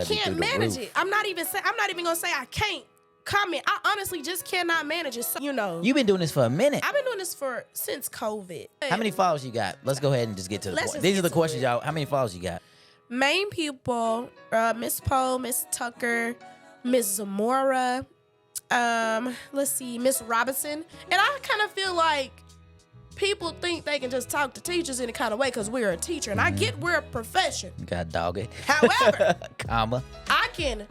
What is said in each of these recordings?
can't manage it. I'm not even gonna say I can't comment. I honestly just cannot manage it. So, You've been doing this for a minute. I've been doing this since COVID. How many followers you got? Let's go ahead and just get to the point. These are the questions, y'all. How many followers you got? Main people, Miss Poe, Miss Tucker, Miss Zamora, let's see, Miss Robinson. And I kind of feel like people think they can just talk to teachers in a kind of way because we're a teacher. And I get we're a profession. You gotta dog it. However, I can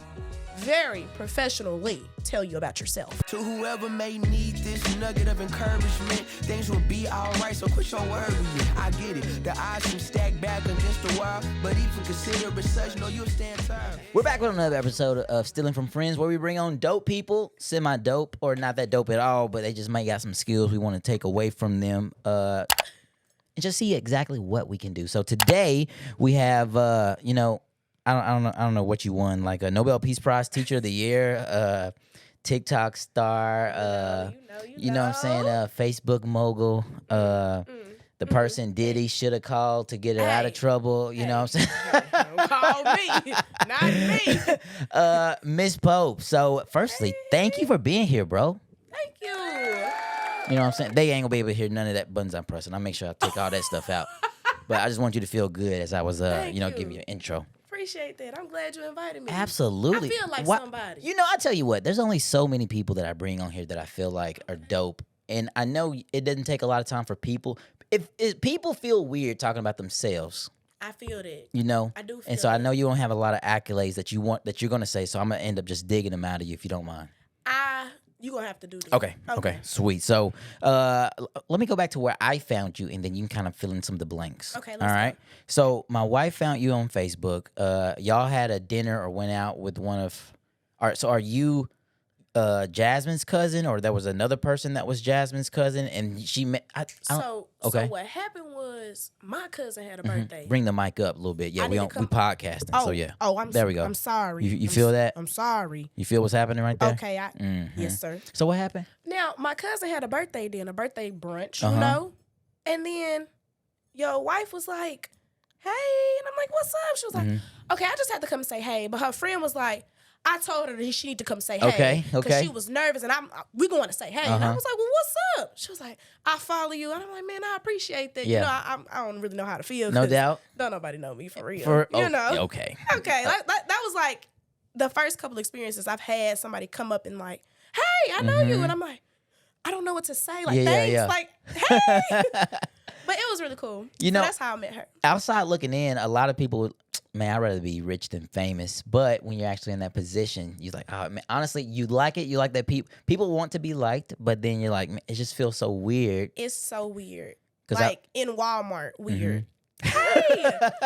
very professionally tell you about yourself. To whoever may need this nugget of encouragement, things will be alright, so quit your worrying. I get it, the odds can stack back against the wall, but if you consider it such, no, you'll stand tall. We're back with another episode of Stealing from Friends, where we bring on dope people, semi-dope, or not that dope at all, but they just might got some skills we want to take away from them, and just see exactly what we can do. So today, we have, I don't know what you won, like a Nobel Peace Prize Teacher of the Year, TikTok star, you know what I'm saying, Facebook mogul, the person Diddy should have called to get her out of trouble, you know what I'm saying? Don't call me, not me. Miss Pope. So firstly, thank you for being here, bro. Thank you. You know what I'm saying? They ain't gonna be able to hear none of that buttons I'm pressing. I'll make sure I take all that stuff out. But I just want you to feel good as I was, giving you an intro. Appreciate that. I'm glad you invited me. Absolutely. I feel like somebody. I tell you what, there's only so many people that I bring on here that I feel like are dope. And I know it doesn't take a lot of time for people. If people feel weird talking about themselves. I feel that. I do feel And so that. I know you don't have a lot of accolades that you're going to say, so I'm going to end up just digging them out of you if you don't mind. You're going to have to do this. Okay, sweet. So let me go back to where I found you, and then you can kind of fill in some of the blanks. Okay, let's all right. go. So my wife found you on Facebook. Y'all had a dinner or went out with one of... All right, so are you Jasmine's cousin, or there was another person that was Jasmine's cousin, and she met... So what happened was my cousin had a birthday. Bring the mic up a little bit. Yeah, we podcasting, so yeah. There we go. I'm sorry. You feel that? I'm sorry. You feel what's happening right there? Okay, yes, sir. So what happened? Now, my cousin had a birthday brunch, Uh-huh. And then your wife was like, hey, and I'm like, what's up? She was like, okay, I just had to come say hey. But her friend was like, I told her that she need to come say hey. Okay. Because she was nervous, and we going to say hey. And I Uh-huh. was like, well, what's up? She was like, I follow you. And I'm like, man, I appreciate that. Yeah. I don't really know how to feel. No doubt. Don't nobody know me for real. Okay. Okay, that was like the first couple experiences I've had somebody come up and like, hey, I know you. And I'm like, I don't know what to say. Like, thanks. Yeah. Like, hey. But it was really cool. So that's how I met her. Outside looking in, a lot of people, man, I'd rather be rich than famous. But when you're actually in that position, you're like, oh, man, honestly, you like it. You like that people want to be liked, but then you're like, man, it just feels so weird. It's so weird. Like in Walmart, weird. Hey,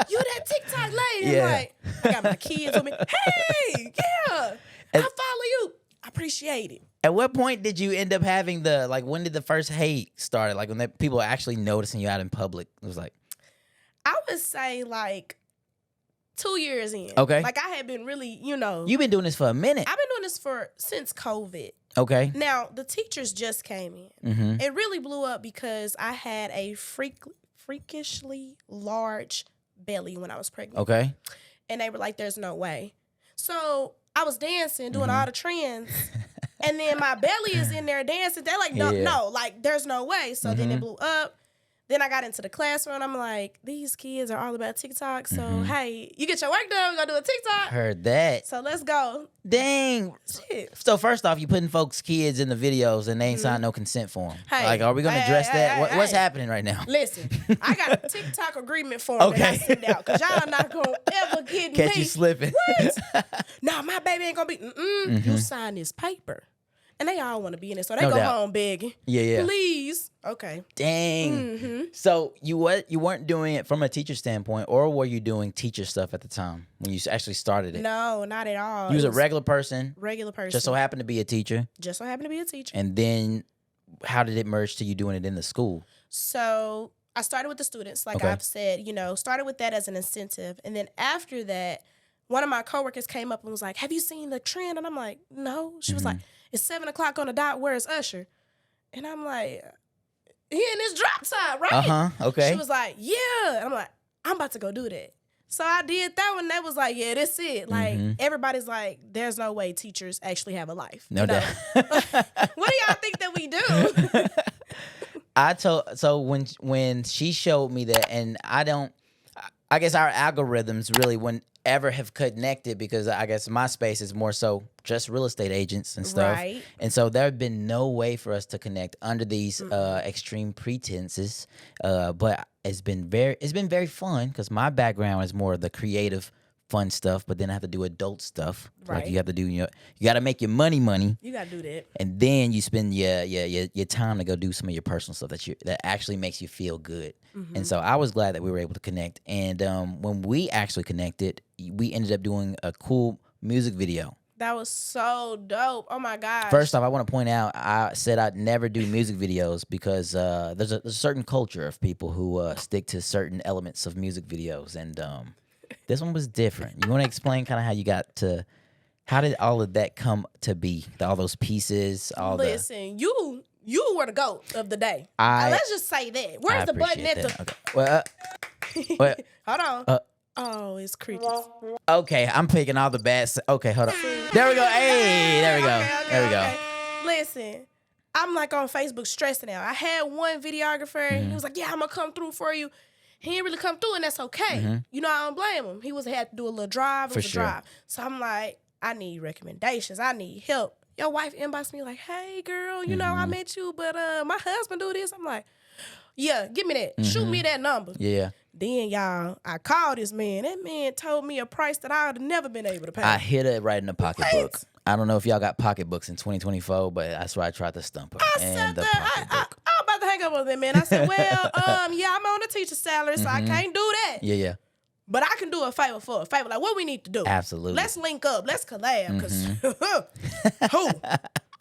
you that TikTok lady. Yeah. I'm like, I got my kids with me. Hey, yeah, I follow you. I appreciate it. At what point did you end up having when did the first hate start? Like when people are actually noticing you out in public? It was like, I would say like 2 years in. Okay. Like I had been really, You've been doing this for a minute. I've been doing this since COVID. Okay. Now, the teachers just came in. Mm-hmm. It really blew up because I had a freakishly large belly when I was pregnant. Okay. And they were like, there's no way. So I was dancing, doing all the trends. And then my belly is in there dancing. They're like, no, like, there's no way. So then it blew up. Then I got into the classroom. I'm like, these kids are all about TikTok. So, hey, you get your work done. We're going to do a TikTok. Heard that. So let's go. Dang. Shit. So first off, you putting folks' kids in the videos and they ain't signed no consent for them. Hey, like, are we going to address that? What's hey. happening right now? Listen, I got a TikTok agreement form that I send out because y'all not going to ever get Catch me. you slipping. What? Nah, my baby ain't going to be, you sign this paper. And they all want to be in it. So they go home begging. Yeah. Please. Okay. Dang. So you weren't doing it from a teacher standpoint, or were you doing teacher stuff at the time when you actually started it? No, not at all. You was a regular person. Regular person. Just so happened to be a teacher. Just so happened to be a teacher. And then how did it merge to you doing it in the school? So I started with the students, like I've said, started with that as an incentive. And then after that, one of my coworkers came up and was like, have you seen the trend? And I'm like, no. She was like, it's 7:00 on the dot. Where's Usher? And I'm like, he in his drop top, right? Okay. She was like, yeah. And I'm like, I'm about to go do that. So I did that one. That was like, yeah, that's it. Like everybody's like, there's no way teachers actually have a life. No doubt. What do y'all think that we do? So when she showed me that, and I guess our algorithms really whenever have connected, because I guess my space is more so just real estate agents and stuff. Right. And so there have been no way for us to connect under these extreme pretenses. But it's been very fun because my background is more of the creative fun stuff, but then I have to do adult stuff. Right. Like you have to do you got to make your money. You gotta do that. And then you spend your time to go do some of your personal stuff that actually makes you feel good. And so I was glad that we were able to connect. And when we actually connected, we ended up doing a cool music video. That was so dope. Oh my gosh. First off, I want to point out, I said I'd never do music videos because there's a certain culture of people who stick to certain elements of music videos. And this one was different. You want to explain kind of how did all of that come to be? All those pieces, Listen, you were the GOAT of the day. Let's just say that. Where's the button at the... Okay. Well, Hold on. Oh, it's crickets. Okay, I'm picking all the bad... Okay, hold on. There we go. Hey, there we go. There we go. Listen, I'm like on Facebook stressing out. I had one videographer. He was like, yeah, I'm going to come through for you. He didn't really come through, and that's okay. You know, I don't blame him. He had to do a little drive. It was a drive. So I'm like, I need recommendations. I need help. Your wife inboxed me like, hey, girl, you know, I met you, but my husband do this. I'm like, yeah, give me that. Shoot me that number. Yeah. Then, y'all, I called this man. That man told me a price that I would have never been able to pay. I hit it right in the pocketbook. I don't know if y'all got pocketbooks in 2024, but that's where I tried to stump her. I said that. I was about to hang up with that man. I said, well, yeah, I'm on a teacher's salary, so I can't do that. Yeah. But I can do a favor for a favor. Like, what we need to do? Absolutely. Let's link up. Let's collab. Because who?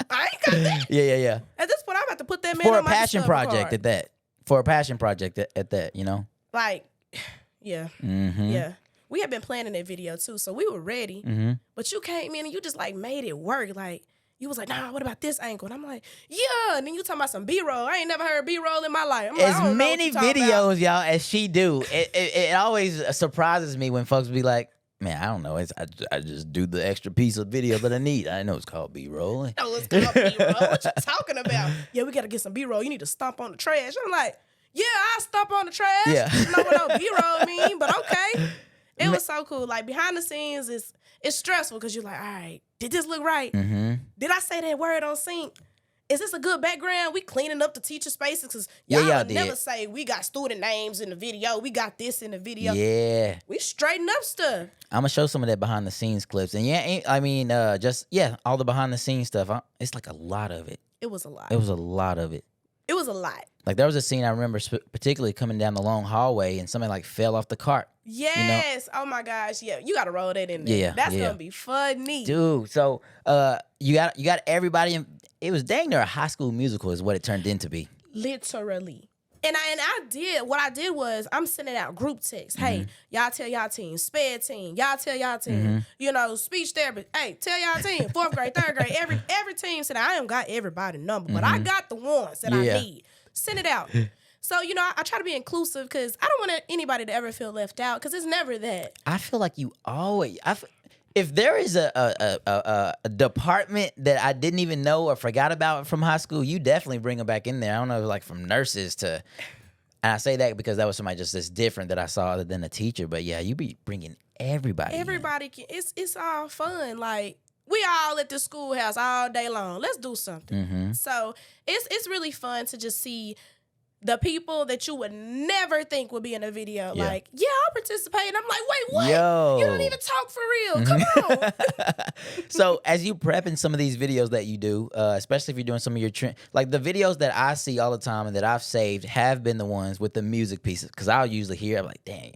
I ain't got that. Yeah. At this point, I'm about to put that man For on a my passion project card. at that. For a passion project at that, you know? Like, yeah. Yeah. We had been planning that video, too, so we were ready. But you came in and you just, like, made it work. Like, you was like, nah, what about this angle? And I'm like, yeah. And then you talking about some B-roll. I ain't never heard B-roll in my life. I'm like, As many videos, y'all, as she do, it always surprises me when folks be like, man, I don't know. I just do the extra piece of video that I need. I know it's called B-roll. No, it's called B-roll. What you talking about? Yeah, we got to get some B-roll. You need to stomp on the trash. I'm like, yeah, I stomp on the trash. Yeah. I know what no B-roll mean, but okay. It was so cool. Like, behind the scenes, it's stressful because you're like, all right, did this look right? Did I say that word on sync? Is this a good background? We cleaning up the teacher spaces because y'all would never say we got student names in the video. We got this in the video. Yeah. We straighten up stuff. I'm going to show some of that behind the scenes clips. And all the behind the scenes stuff. It's like a lot of it. It was a lot. It was a lot of it. It was a lot. Like there was a scene I remember particularly coming down the long hallway and somebody like fell off the cart. Yes. You know? Oh my gosh. Yeah. You got to roll that in there. Yeah. That's going to be funny. Dude. So you got everybody in, it was dang near a high school musical is what it turned into be. Literally. And what I did was I'm sending out group texts. Hey, y'all tell y'all team, sped team, y'all tell y'all team, you know, speech therapy. Hey, tell y'all team, 4th grade, 3rd grade, every team said I ain't got everybody's number, but I got the ones that I need. Send it out. So, you know, I try to be inclusive because I don't want anybody to ever feel left out because it's never that. I feel like you always, if there is a department that I didn't even know or forgot about from high school, you definitely bring them back in there. I don't know, like from nurses to, and I say that because that was somebody just that's different that I saw other than a teacher. But yeah, you be bringing everybody. Everybody can. It's all fun. Like we all at the schoolhouse all day long. Let's do something. So it's really fun to just see the people that you would never think would be in a video. Yeah. Like, yeah, I'll participate. And I'm like, wait, what? Yo. You don't even talk for real. Come on. So as you prepping some of these videos that you do, especially if you're doing some of your like the videos that I see all the time and that I've saved have been the ones with the music pieces. Because I'll usually hear, I'm like, dang,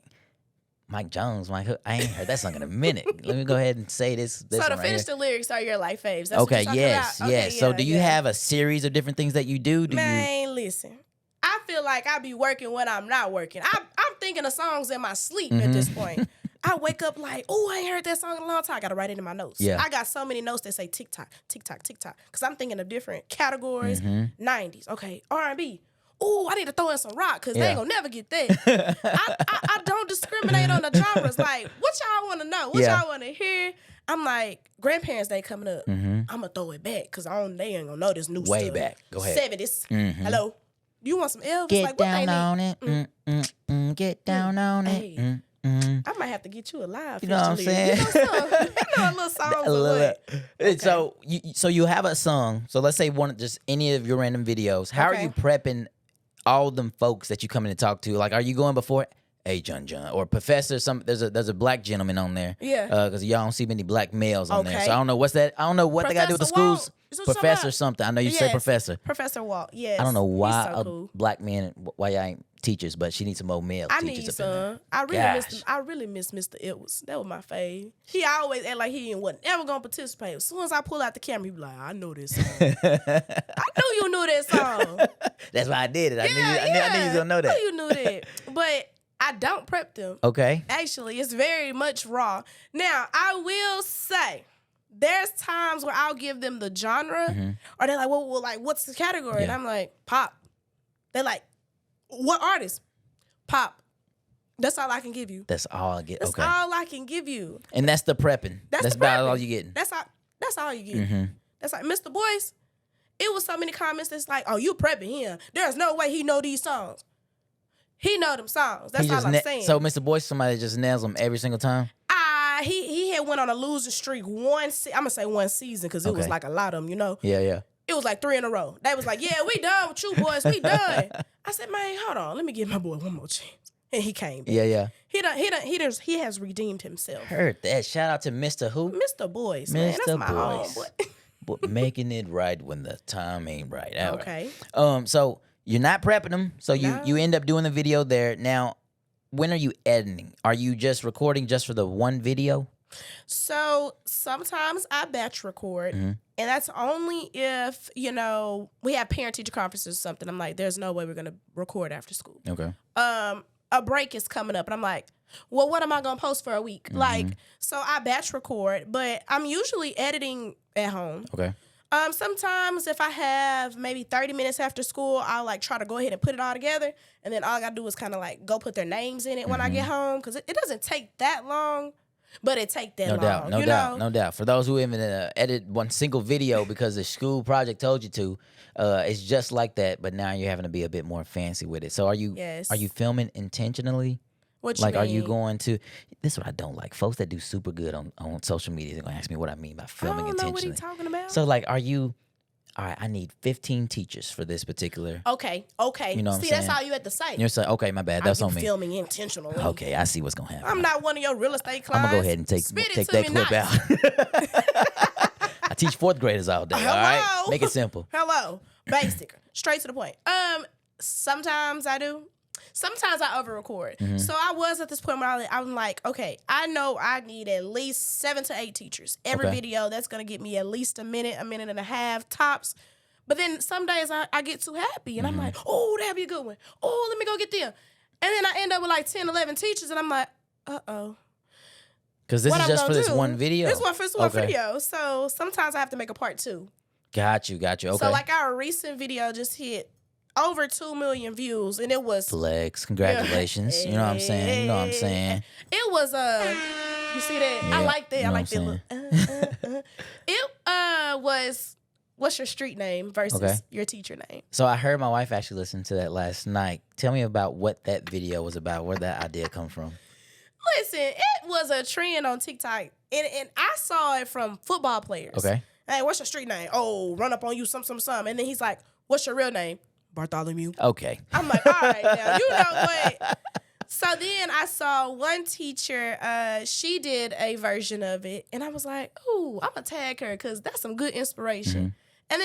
Mike Jones, I ain't heard that song in a minute. Let me go ahead and say this so to right finish here. The lyrics are your life faves. That's okay, what yes. Okay, yeah, so do you have a series of different things that you do? Man, listen. I feel like I be working when I'm not working. I'm thinking of songs in my sleep at this point. I wake up like, oh, I ain't heard that song in a long time. I got to write it in my notes. Yeah. I got so many notes that say TikTok, TikTok, TikTok. Because I'm thinking of different categories. 90s. Okay, R&B. ooh, I need to throw in some rock because they ain't gonna never get that. I don't discriminate on the genres. Like, what y'all want to know? What y'all want to hear? I'm like, Grandparents' Day coming up. I'm gonna throw it back because they ain't gonna know this new Way stuff. back. Go ahead. 70s. Hello. You want some Elvis? Get like, what down they on need? it. Get down on Hey. it. I might have to get you a live. You know what I'm saying? You know a little songs or what? Okay. So you have a song. So let's say just any of your random videos. How are you prepping all them folks that you come in to talk to? Like, are you going before? Hey, John, or Professor. There's a black gentleman on there. Yeah. Because y'all don't see many black males on there. So I don't know what's that. I don't know what they got to do with the schools. Professor something. I know you say Professor. Professor Walt. Yes. I don't know why He's so cool. black men. Why y'all ain't teachers, but she needs some more male I teachers. need some. I really miss Mr. Edwards. That was my fave. He always act like he wasn't ever gonna participate. As soon as I pull out the camera, he be like, "I know this song. I knew you knew that song." That's why I did it. I knew you was gonna know that. I knew you knew that. But I don't prep them. Okay. Actually, it's very much raw. Now, I will say, there's times where I'll give them the genre, or they're like, well, like, what's the category? And I'm like, pop. They're like, what artist? Pop. That's all I can give you. That's all I get. That's all I can give you. And that's the prepping. That's about all you getting. That's all you get. That's like Mr. Boyce. It was so many comments that's like, oh, you prepping him. There's no way he know these songs. He know them songs. That's all I'm saying. So Mr. Boyce, somebody just nails them every single time? He had went on a losing streak I'm going to say one season because it was like a lot of them, you know? Yeah. It was like 3 in a row. They was like, yeah, we done with you boys. We done. I said, man, hold on. Let me give my boy one more chance. And he came back. Yeah. He has redeemed himself. Heard that. Shout out to Mr. Who? Mr. Boyce, man. That's my homeboy. But making it right when the time ain't right. All okay. Right. So you're not prepping them. So you end up doing the video there. Now, when are you editing? Are you just recording just for the one video? So sometimes I batch record, and that's only if, we have parent-teacher conferences or something. I'm like, there's no way we're going to record after school. Okay. A break is coming up, and I'm like, well, what am I going to post for a week? Like, so I batch record, but I'm usually editing at home. Okay. Sometimes if I have maybe 30 minutes after school, I'll like try to go ahead and put it all together, and then all I got to do is kind of like go put their names in it when I get home, because it doesn't take that long. But it take that long. No doubt. For those who haven't edited one single video because the school project told you to, it's just like that. But now you're having to be a bit more fancy with it. So are you filming intentionally? What you mean? Are you going to? This is what I don't like. Folks that do super good on social media, they're gonna ask me what I mean by filming intentionally. I don't know what he's talking about. So like, are you? All right, I need 15 teachers for this particular. Okay. You know what I'm saying? That's all you at the site. You're saying, okay, my bad. That's on me. Filming intentionally. Okay, I see what's gonna happen. I'm not one of your real estate clients. I'm gonna go ahead and take that clip out. I teach fourth graders all day. Hello? All right, make it simple. Hello, basic, straight to the point. Sometimes I do. Sometimes I over-record. So I was at this point where I'm like, okay, I know I need at least 7 to 8 teachers. Every video, that's going to get me at least a minute and a half, tops. But then some days I get too happy, and I'm like, oh, that'd be a good one. Oh, let me go get them. And then I end up with like 10, 11 teachers, and I'm like, uh-oh. Because this is just for this one video? This one for this one video. So sometimes I have to make a part 2. Got you. Okay. So like our recent video just hit over 2 million views, and it was flex. Congratulations. You know what I'm saying? It was you see that? Yeah, I like that. you know I like that. It was what's your street name versus your teacher name. So I heard my wife actually listen to that last night. Tell me about what that video was about. Where that idea come from? Listen, it was a trend on TikTok, and I saw it from football players. Okay. Hey, what's your street name? Oh, run up on you, some. And then he's like, what's your real name? Bartholomew. Okay. I'm like, all right, now, you know what? So then I saw one teacher, she did a version of it, and I was like, ooh, I'm going to tag her because that's some good inspiration. And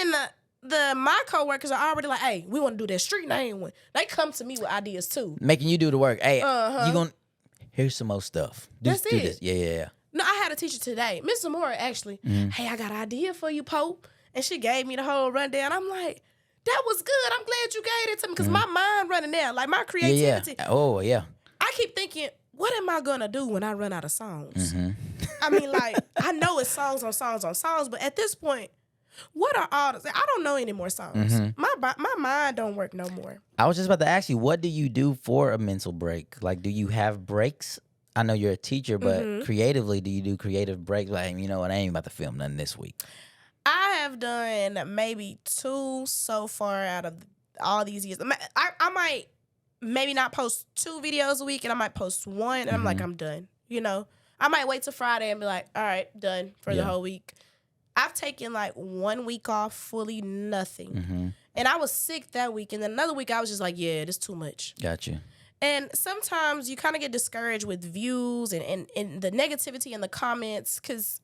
then my coworkers are already like, hey, we want to do that street name one. They come to me with ideas too. Making you do the work. Hey, you going to, here's some more stuff. That's it. This. Yeah. No, I had a teacher today, Miss Zamora, actually. Hey, I got an idea for you, Pope. And she gave me the whole rundown. I'm like, that was good. I'm glad you gave it to me because my mind running now, like my creativity. Yeah. Oh, yeah. I keep thinking, what am I going to do when I run out of songs? I mean, like, I know it's songs on songs on songs, but at this point, What are all the? I don't know any more songs. My mind don't work no more. I was just about to ask you, what do you do for a mental break? Like, do you have breaks? I know you're a teacher, but creatively, do you do creative breaks? Like, you know what, I ain't about to film nothing this week. I have done maybe 2 so far out of all these years. I might maybe not post 2 videos a week, and I might post 1, and I'm like, I'm done. You know, I might wait till Friday and be like, all right, done for the whole week. I've taken like 1 week off, fully nothing. And I was sick that week. And then another week I was just like, yeah, this too much. Got you. And sometimes you kind of get discouraged with views and the negativity in the comments, because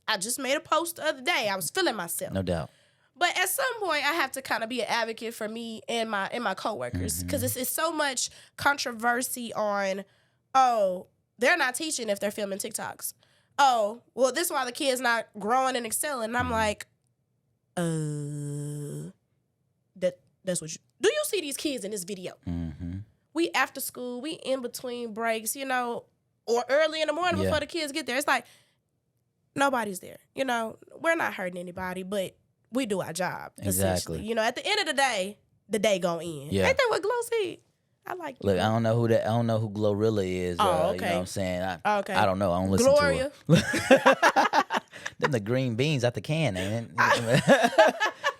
I just made a post the other day. I was feeling myself. No doubt. But at some point, I have to kind of be an advocate for me and my coworkers, because it's so much controversy on, oh, they're not teaching if they're filming TikToks. Oh, well, this is why the kid's not growing and excelling. And I'm like, that's what you... Do you see these kids in this video? We after school, we in between breaks, you know, or early in the morning before the kids get there. It's like, nobody's there. You know, we're not hurting anybody, but we do our job. Exactly. You know, at the end of the day gonna end. Yeah. Ain't that what Glow said? I like Look, I don't know who Glorilla is. Oh, okay. You know what I'm saying? Okay. I don't know. I don't listen Gloria. to her. Them the green beans out the can, ain't it?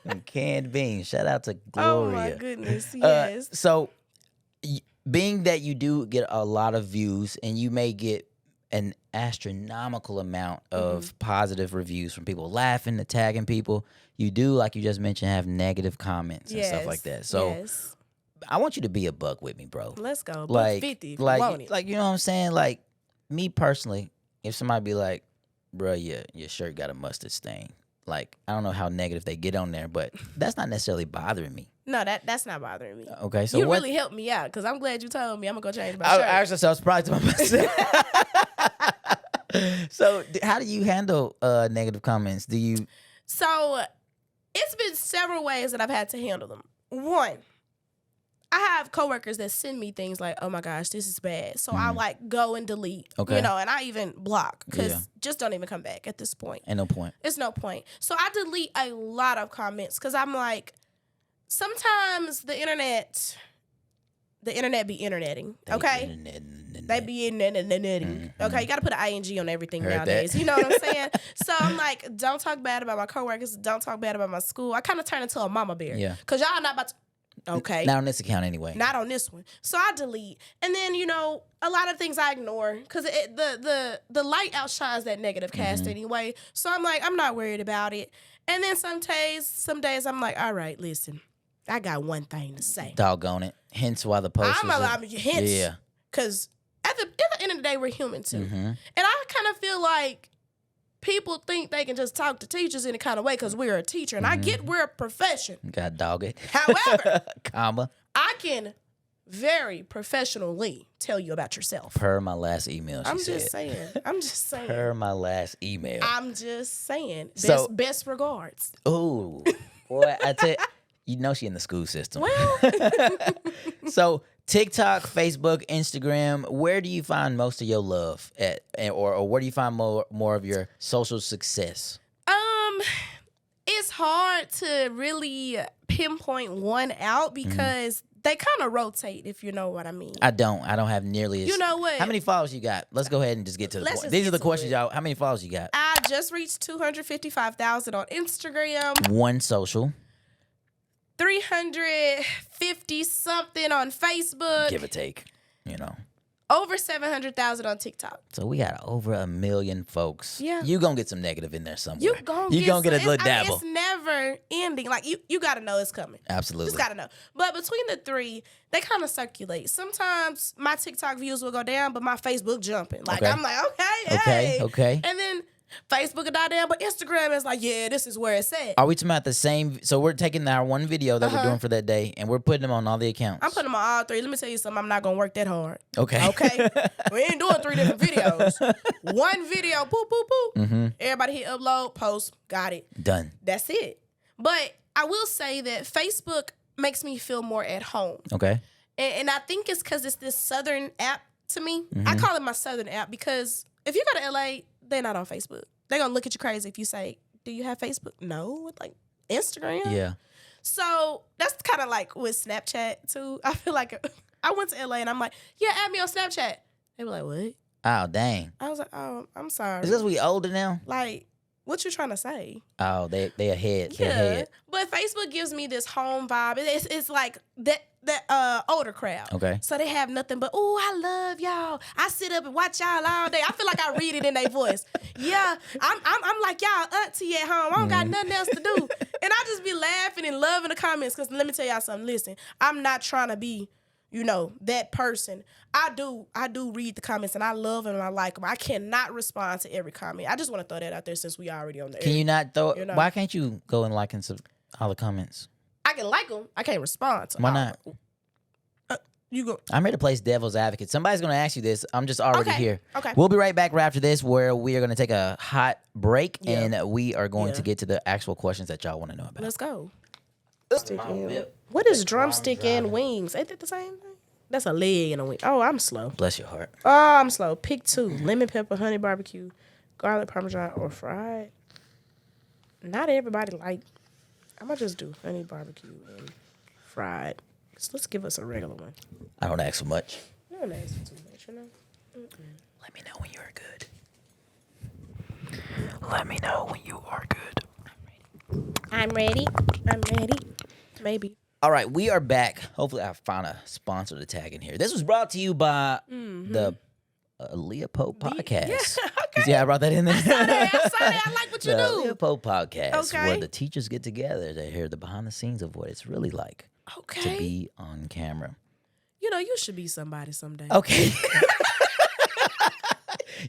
Them canned beans. Shout out to Gloria. Oh my goodness, yes. So, being that you do get a lot of views and you may get an astronomical amount of positive reviews from people laughing, tagging people, you do, like you just mentioned, have negative comments and stuff like that. So, I want you to be a buck with me, bro. Let's go. Like, 50 if like, you want it. like, you know what I'm saying? Like, me personally, if somebody be like, bro, your shirt got a mustard stain. Like, I don't know how negative they get on there, but that's not necessarily bothering me. No, that's not bothering me. Okay, so you really helped me out, because I'm glad you told me. I'm going to go change my shirt. Actually, so I was surprised to myself. So, how do you handle negative comments? Do you... So, it's been several ways that I've had to handle them. One, I have coworkers that send me things like, oh my gosh, this is bad. So I like go and delete, you know, and I even block, because just don't even come back at this point. Ain't no point. It's no point. So I delete a lot of comments, because I'm like, sometimes the internet be interneting, okay? They be interneting. Okay, you got to put an ing on everything nowadays. You know what I'm saying? So I'm like, don't talk bad about my coworkers. Don't talk bad about my school. I kind of turn into a mama bear. Yeah. Because y'all not about to... Okay. Not on this account anyway. Not on this one. So I delete. And then, you know, a lot of things I ignore, because the light outshines that negative cast anyway. So I'm like, I'm not worried about it. And then some days I'm like, all right, listen, I got one thing to say. Doggone it. Hence why the post hence. Yeah. Because at the end of the day, we're human too. And I kind of feel like people think they can just talk to teachers in a kind of way because we're a teacher. And I get we're a profession. God dog it. However, comma, I can very professionally tell you about yourself. Per my last email, I'm just saying. Per my last email. I'm just saying. Best regards. Ooh. Boy, I tell you know she in the school system. Well. So TikTok, Facebook, Instagram, where do you find most of your love at, or where do you find more of your social success? It's hard to really pinpoint one out, because they kind of rotate, if you know what I mean. I don't have nearly as... You know what? How many followers you got? Let's go ahead and just get to the point. These are the questions, y'all. How many followers you got? I just reached 255,000 on Instagram. One social. 350 something on Facebook. Give or take, you know. Over 700,000 on TikTok. So we got over 1 million folks. Yeah. You gonna get some negative in there somewhere. You gonna get a little dabble. It's never ending. Like you gotta know it's coming. Absolutely. Just gotta know. But between the three, they kind of circulate. Sometimes my TikTok views will go down, but my Facebook jumping. Like I'm like, okay. And then Facebook will die down, but Instagram is like, yeah, this is where it's at. Are we talking about the same? So we're taking our one video that we're doing for that day, and we're putting them on all the accounts. I'm putting them on all three. Let me tell you something. I'm not going to work that hard. Okay. We ain't doing 3 different videos. One video, boop, boop, boop. Everybody hit upload, post, got it. Done. That's it. But I will say that Facebook makes me feel more at home. Okay. And I think it's because it's this Southern app to me. I call it my Southern app, because if you go to LA, they're not on Facebook. They're going to look at you crazy if you say, do you have Facebook? No. Like, Instagram? Yeah. So that's kind of like with Snapchat too. I feel like I went to LA and I'm like, yeah, add me on Snapchat. They were like, what? Oh, dang. I was like, oh, I'm sorry. Is this we older now? Like, what you trying to say? Oh, they ahead. Yeah, They're ahead. but Facebook gives me this home vibe. It's like that older crowd. Okay. So they have nothing but, oh, I love y'all. I sit up and watch y'all all day. I feel like I read it in their voice. Yeah, I'm like y'all auntie at home. I don't got nothing else to do, and I just be laughing and loving the comments. Cause let me tell y'all something. Listen, I'm not trying to be, that person. I do read the comments and I love them and I like them. I cannot respond to every comment. I just want to throw that out there since we already on the air. Can you not throw? Why can't you go and like and all the comments? I can like them. I can't respond to them. Why not? You go. I'm here to play devil's advocate. Somebody's going to ask you this. I'm just already here. Okay. We'll be right back right after this, where we are going to take a hot break and we are going to get to the actual questions that y'all want to know about. Let's go. What is drumstick and wings? Ain't that the same thing? That's a leg and a wing. Oh, I'm slow. Bless your heart. Oh, I'm slow. Pick 2. Lemon pepper, honey barbecue, garlic parmesan, or fried. Not everybody like. I'm going to just do honey barbecue and fried. So let's give us a regular one. I don't ask for much. You don't ask for too much, Let me know when you are good. Let me know when you are good. I'm ready. Maybe. All right, we are back. Hopefully, I found a sponsor to tag in here. This was brought to you by the Alia podcast. Yeah, okay. You see how I brought that in there? I saw that. I like what you The do. Alia podcast, Okay. where the teachers get together to hear the behind the scenes of what it's really like to be on camera. You should be somebody someday. Okay.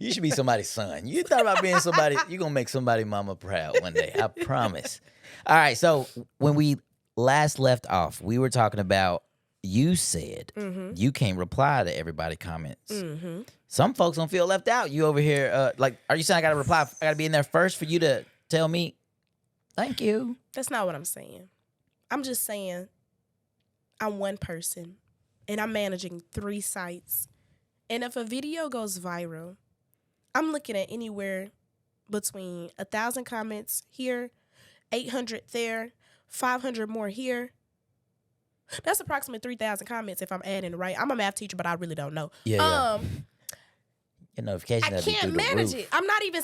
You should be somebody's son. You thought about being somebody. You're going to make somebody mama proud one day. I promise. All right. So when we last left off, we were talking about, you said you can't reply to everybody comments. Some folks don't feel left out. You over here, are you saying I got to reply? I got to be in there first for you to tell me, thank you? That's not what I'm saying. I'm just saying I'm one person and I'm managing 3 sites. And if a video goes viral, I'm looking at anywhere between 1,000 comments here, 800 there, 500 more here. That's approximately 3,000 comments if I'm adding right. I'm a math teacher, but I really don't know. Yeah. Your notification. I can't manage it. I'm not even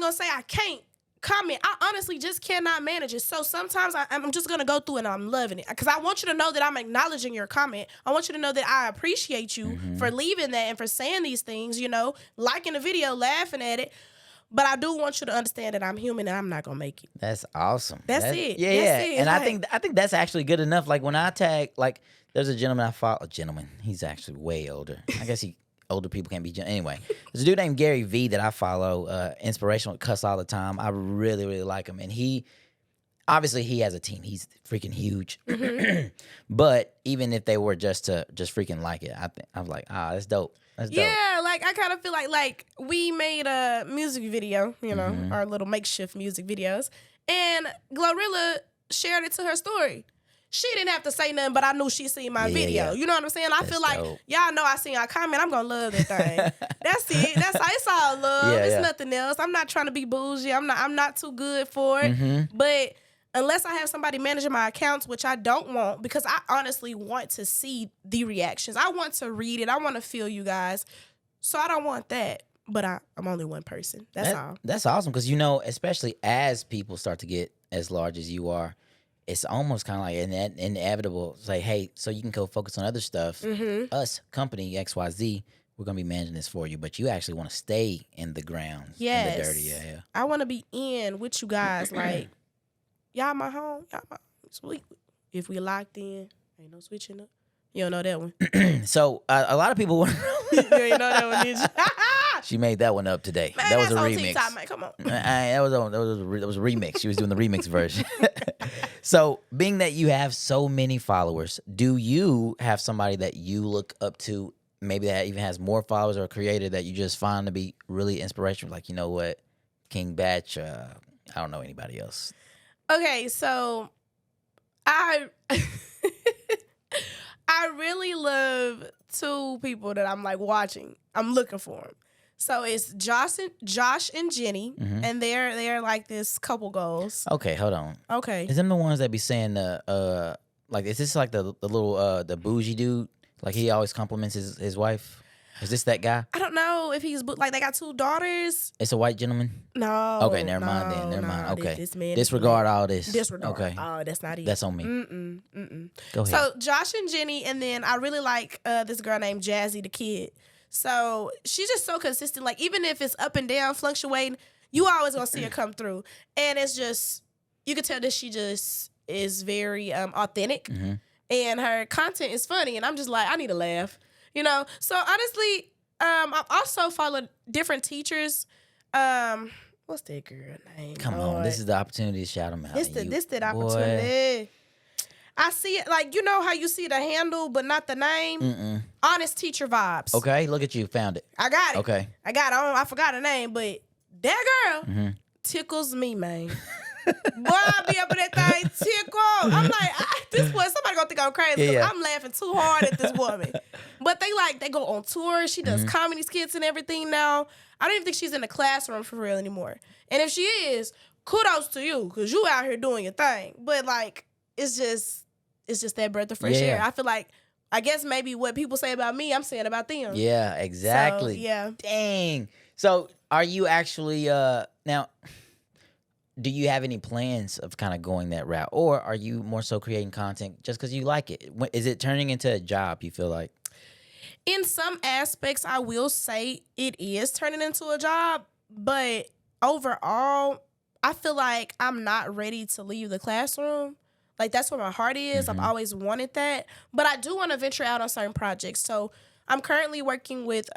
gonna say I can't comment. I honestly just cannot manage it. So sometimes I'm just gonna go through and I'm loving it because I want you to know that I'm acknowledging your comment. I want you to know that I appreciate you for leaving that and for saying these things. Liking the video, laughing at it. But I do want you to understand that I'm human and I'm not gonna make it. That's awesome. That's it. Yeah, That's it. And Like, I think that's actually good enough. Like when I tag, there's a gentleman I follow. A gentleman. He's actually way older. I guess older people can't be. Anyway, there's a dude named Gary V that I follow. Inspirational, cuss all the time. I really, really like him. And he has a team. He's freaking huge. But even if they were just freaking like it, I was like, that's dope. That's dope. yeah, I kind of feel like we made a music video, our little makeshift music videos, and Glorilla shared it to her story. She didn't have to say nothing, but I knew she seen my video. Yeah. You know what I'm saying? I feel like dope. y'all know I seen y'all comment. I'm gonna love that thing. That's it. It's all love. It's nothing else. I'm not trying to be bougie. I'm not too good for it. But unless I have somebody managing my accounts, which I don't want, because I honestly want to see the reactions. I want to read it. I want to feel you guys. So I don't want that. But I'm only one person. That's all. That's awesome because, especially as people start to get as large as you are, it's almost kind of like inevitable. It's like, hey, so you can go focus on other stuff. Us, company XYZ, we're going to be managing this for you. But you actually want to stay in the grounds, in the dirty. Yeah. I want to be in with you guys. Like, y'all my home. Y'all my sweet. If we locked in, ain't no switching up. You don't know that one. So a lot of people want you ain't know that one, did you? She made that one up today. Man, that was a that's on remix. TikTok, man. Come on. That was a remix. She was doing the remix version. So, being that you have so many followers, do you have somebody that you look up to, maybe that even has more followers, or a creator that you just find to be really inspirational? Like, you know what, King Batch. I don't know anybody else. Okay, so I really love 2 people that I'm watching. I'm looking for them. So it's Josh and Jenny, and they're like this couple goals. Okay, hold on. Okay. Is them the ones that be saying like is this like the little the bougie dude? Like he always compliments his wife? Is this that guy? I don't know if he's like they got 2 daughters. It's a white gentleman? No. Okay, never mind then. Never mind. Okay. This man Disregard all this. Disregard. Okay. Oh, that's not it. That's on me. Go ahead. So Josh and Jenny, and then I really like this girl named Jazzy the Kid. So she's just so consistent. Like even if it's up and down, fluctuating, you always gonna see her come through. And it's just you can tell that she just is very authentic, and her content is funny. And I'm just like, I need to laugh, you know. So honestly, I've also followed different teachers. What's that girl name? Come on, this is the opportunity to shout them out. This the opportunity. I see it like, you know how you see the handle but not the name? Honest Teacher Vibes. Okay, look at you, found it. I got it. Okay. I got it. I forgot her name, but that girl tickles me, man. Boy, I be up in that thing tickle. I'm like, this boy, somebody gonna think I'm crazy because I'm laughing too hard at this woman. But they go on tour. She does comedy skits and everything now. I don't even think she's in the classroom for real anymore. And if she is, kudos to you because you out here doing your thing. But like, it's just that breath of fresh air. I feel like, I guess maybe what people say about me, I'm saying about them. Yeah, exactly. So, yeah. Dang. So are you actually now? Do you have any plans of kind of going that route, or are you more so creating content just because you like it? Is it turning into a job? You feel like? In some aspects, I will say it is turning into a job, but overall, I feel like I'm not ready to leave the classroom. Like, that's where my heart is. I've always wanted that. But I do want to venture out on certain projects. So I'm currently working with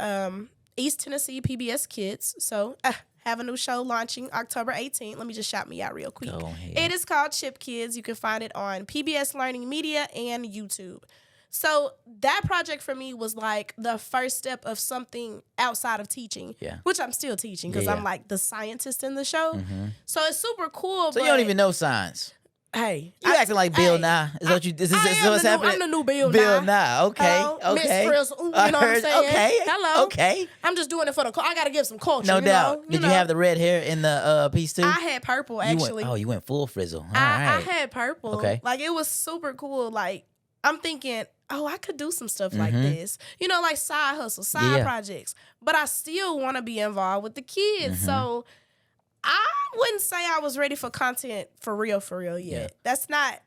East Tennessee PBS Kids. So have a new show launching October 18th. Let me just shout me out real quick. Go ahead. It is called Chip Kids. You can find it on PBS Learning Media and YouTube. So that project for me was like the first step of something outside of teaching, which I'm still teaching because I'm like the scientist in the show. So it's super cool. So you don't even know science. Hey, you acting like Bill Nye. Is what you? Is what's happening? I'm the new Bill Nye. Bill Nye. Okay. Hello, Okay. Miss Frizzle. You know what I'm saying? Okay. Hello. Okay. I'm just doing it for the. I gotta give some culture. No doubt. Did you have the red hair in the piece too? I had purple actually. You went full frizzle. All I right. had purple. Okay. Like it was super cool. Like I'm thinking, I could do some stuff like this. You know, like side hustles, side projects. But I still want to be involved with the kids. So I wouldn't say I was ready for content for real yet. Yeah. That's not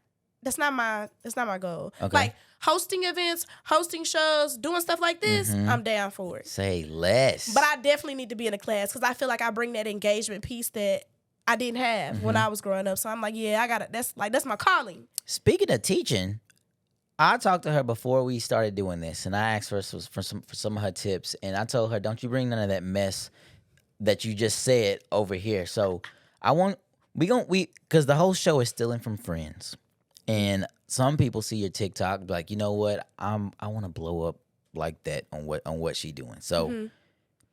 my goal. Okay. Like hosting events, hosting shows, doing stuff like this, I'm down for it. Say less. But I definitely need to be in a class because I feel like I bring that engagement piece that I didn't have when I was growing up. So I'm like, I got it. That's my calling. Speaking of teaching, I talked to her before we started doing this, and I asked her for some of her tips, and I told her, don't you bring none of that mess that you just said over here. So because the whole show is stealing from friends, and some people see your TikTok be like, you know what, I want to blow up like that on what she doing. So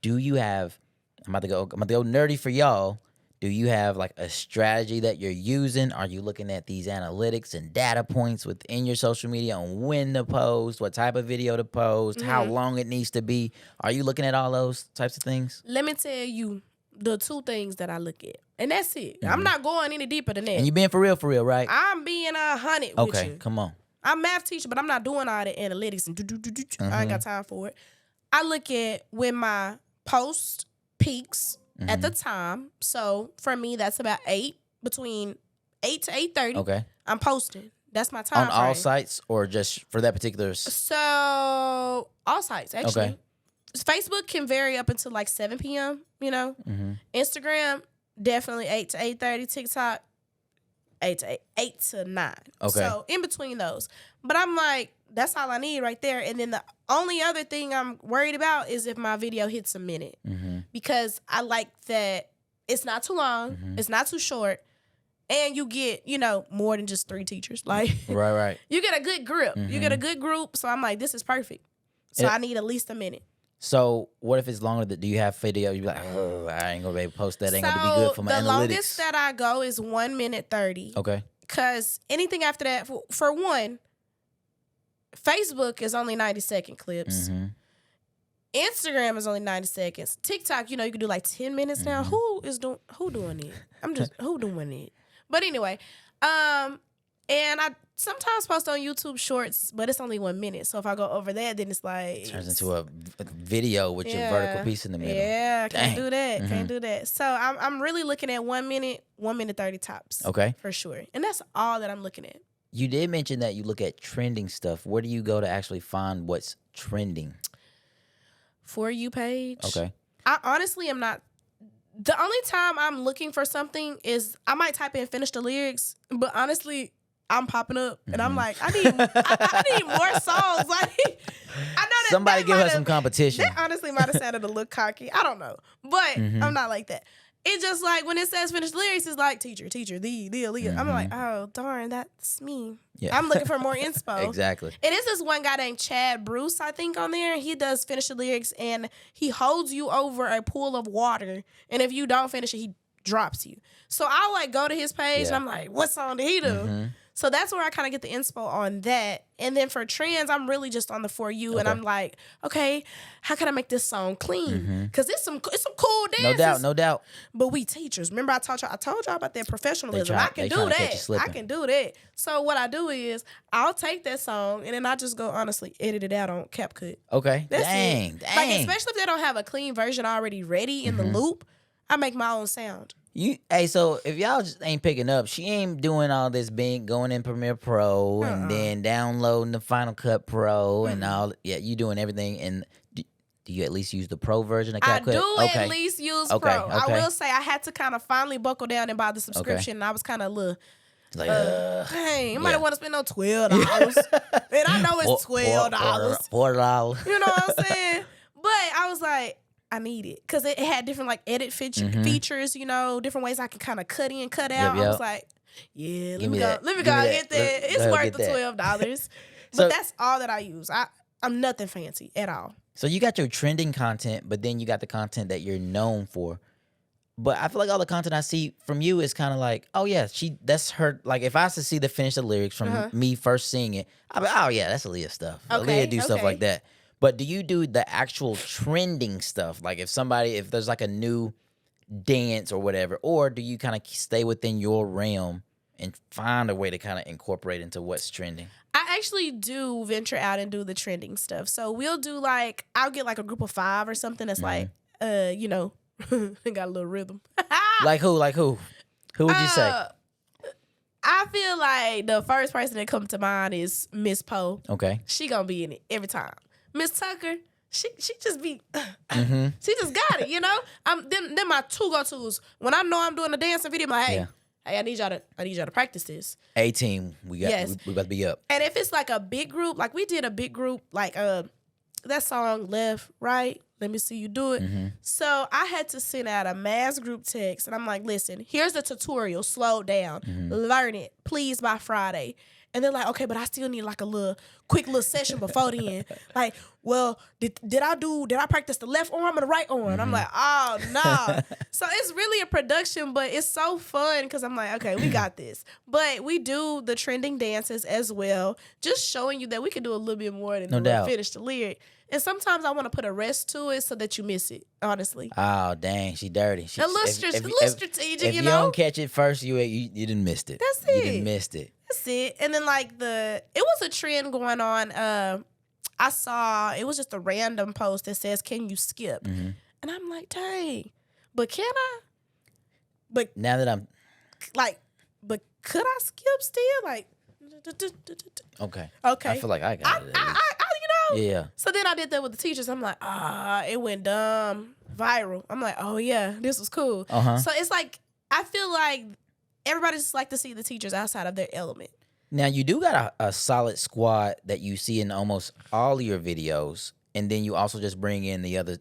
do you have? I'm about to go nerdy for y'all. Do you have like a strategy that you're using? Are you looking at these analytics and data points within your social media on when to post, what type of video to post, how long it needs to be? Are you looking at all those types of things? Let me tell you the 2 things that I look at. And that's it. I'm not going any deeper than that. And you being for real, right? I'm being 100 with you. Okay, come on. I'm a math teacher, but I'm not doing all the analytics and I ain't got time for it. I look at when my post peaks at the time. So for me, that's about between 8 to 8:30. Okay. I'm posting. That's my time On all frame. sites or just for that particular? So all sites, actually. Okay. Facebook can vary up until like 7 p.m., you know. Instagram, definitely 8 to 8:30. TikTok, 8 to 9. Okay. So in between those. But I'm like, that's all I need right there. And then the only other thing I'm worried about is if my video hits a minute. Because I like that it's not too long, it's not too short, and you get, more than just 3 teachers. Like, right. You get a good grip. You get a good group. So I'm like, this is perfect. So I need at least a minute. So what if it's longer? Do you have video? You be like, oh, I ain't gonna be able to post that. Ain't gonna be good for my analytics. The longest that I go is 1 minute 30. Okay. Because anything after that, for one, Facebook is only 90-second clips. Instagram is only 90 seconds. TikTok, you can do like 10 minutes now. Who doing it? Who doing it? But anyway, and I sometimes post on YouTube Shorts, but it's only 1 minute. So if I go over that, then it's like turns into a video with your vertical piece in the middle. Yeah, can't do that. Can't do that. So I'm really looking at 1 minute, 1 minute 30 tops. Okay, for sure, and that's all that I'm looking at. You did mention that you look at trending stuff. Where do you go to actually find what's trending? For You page. Okay. I honestly am not. The only time I'm looking for something is I might type in finish the lyrics, but honestly, I'm popping up and I'm like, I need more songs. Like, I know that somebody give us some competition. That honestly might have sounded a little cocky. I don't know, but I'm not like that. It's just like when it says finish the lyrics, it's like teacher, the Alia. I'm like, oh darn, that's me. Yeah. I'm looking for more inspo. Exactly. It is this one guy named Chad Bruce, I think, on there. He does finish the lyrics and he holds you over a pool of water, and if you don't finish it, he drops you. So I'll like go to his page and I'm like, what song did he do? So that's where I kind of get the inspo on that. And then for trends, I'm really just on the For You, and I'm like, okay, how can I make this song clean? Because it's some cool dances. No doubt. But we teachers, remember I told y'all about that professionalism. I can do that. So what I do is I'll take that song and then I just go honestly edit it out on CapCut. Okay. That's Dang. it. Like especially if they don't have a clean version already ready in the loop, I make my own sound. So if y'all just ain't picking up, she ain't doing all this going in Premiere Pro and then downloading the Final Cut Pro and all. Yeah, you doing everything. And do you at least use the Pro version of CapCut? I do at least use Pro. I will say I had to kind of finally buckle down and buy the subscription. And I was kind of like, dang, you might want to spend no $12. And I know it's $12. $4. You know what I'm saying? But I was like, I need it because it had different like edit features, different ways I can kind of cut in, cut out. I was like, yeah, let me go get that. It's worth the $12. But that's all that I use. I'm nothing fancy at all. So you got your trending content, but then you got the content that you're known for. But I feel like all the content I see from you is kind of like, oh yeah, that's her. Like if I was to see the finish the lyrics from me first seeing it, I'd be, oh yeah, that's Aaliyah stuff. Aaliyah do stuff like that. But do you do the actual trending stuff? Like if there's like a new dance or whatever, or do you kind of stay within your realm and find a way to kind of incorporate into what's trending? I actually do venture out and do the trending stuff. So we'll do I'll get like a group of 5 or something that's like, got a little rhythm. Like who? Who would you say? I feel like the first person that comes to mind is Miss Poe. Okay. She gonna be in it every time. Miss Tucker, she just be, she just got it, Then my 2 go-tos, when I know I'm doing a dancing video, I'm like, hey, I need y'all to practice this. A-team, we about to be up. And if it's like a big group, like we did a big group, like that song Left, Right, Let Me See You Do It. So I had to send out a mass group text, and I'm like, listen, here's the tutorial, slow down, learn it, please by Friday. And they're like, okay, but I still need like a quick little session before then. Like, well, did I practice the left arm or the right arm? I'm like, oh, no. So it's really a production, but it's so fun because I'm like, okay, we got this. But we do the trending dances as well, just showing you that we can do a little bit more than finish the lyric. And sometimes I want to put a rest to it so that you miss it, honestly. Oh, dang. She dirty. A little strategic, if you don't catch it first, you done missed it. That's it. You done missed it. That's it. And then it was a trend going on. I saw, it was just a random post that says, can you skip? And I'm like, dang, but can I? But now that I'm but could I skip still? Like, okay. I feel like I got it. Yeah. So then I did that with the teachers. I'm like, it went viral. I'm like, oh yeah, this was cool. So it's like, I feel like everybody just like to see the teachers outside of their element. Now you do got a solid squad that you see in almost all of your videos, and then you also just bring in the